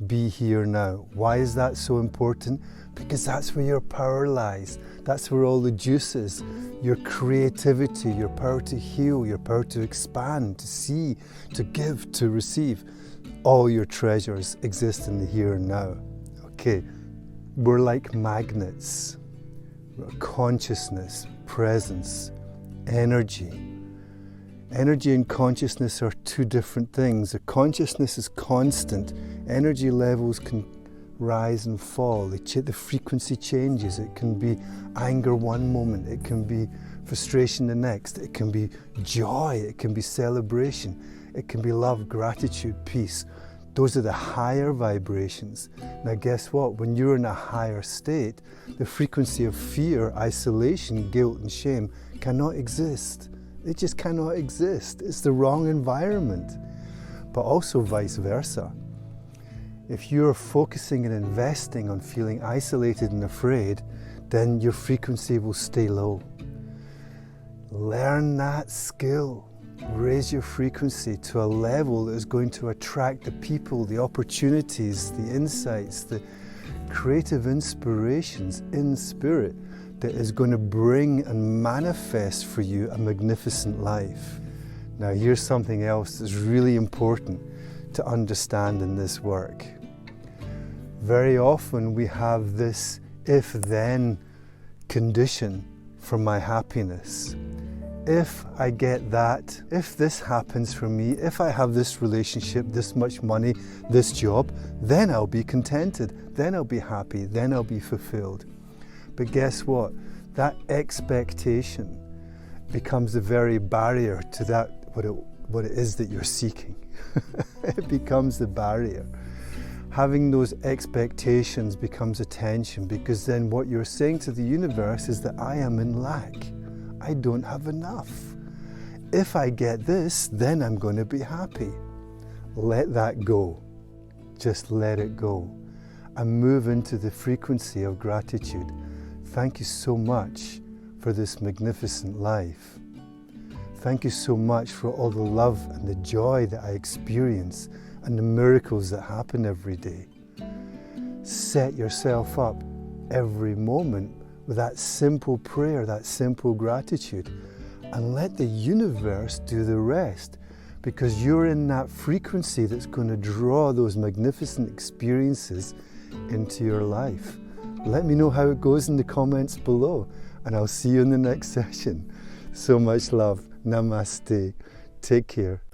be here now. Why is that so important? Because that's where your power lies. That's where all the juice is. Your creativity, your power to heal, your power to expand, to see, to give, to receive. All your treasures exist in the here and now. Okay, we're like magnets. Consciousness, presence, energy. Energy and consciousness are two different things. The consciousness is constant. Energy levels can rise and fall. The frequency changes. It can be anger one moment. It can be frustration the next. It can be joy. It can be celebration. It can be love, gratitude, peace. Those are the higher vibrations. Now guess what? When you're in a higher state, the frequency of fear, isolation, guilt and shame cannot exist. It just cannot exist. It's the wrong environment. But also vice versa. If you're focusing and investing on feeling isolated and afraid, then your frequency will stay low. Learn that skill. Raise your frequency to a level that is going to attract the people, the opportunities, the insights, the creative inspirations in spirit that is going to bring and manifest for you a magnificent life. Now here's something else that's really important to understand in this work. Very often we have this if-then condition for my happiness. If I get that, if this happens for me, if I have this relationship, this much money, this job, then I'll be contented, then I'll be happy, then I'll be fulfilled. But guess what? That expectation becomes the very barrier to that, what it is that you're seeking. It becomes the barrier. Having those expectations becomes a tension, because then what you're saying to the universe is that I am in lack. I don't have enough. If I get this, then I'm going to be happy. Let that go. Just let it go. And move into the frequency of gratitude. Thank you so much for this magnificent life. Thank you so much for all the love and the joy that I experience and the miracles that happen every day. Set yourself up every moment with that simple prayer, that simple gratitude, and let the universe do the rest, because you're in that frequency that's going to draw those magnificent experiences into your life. Let me know how it goes in the comments below, and I'll see you in the next session. So much love. Namaste. Take care.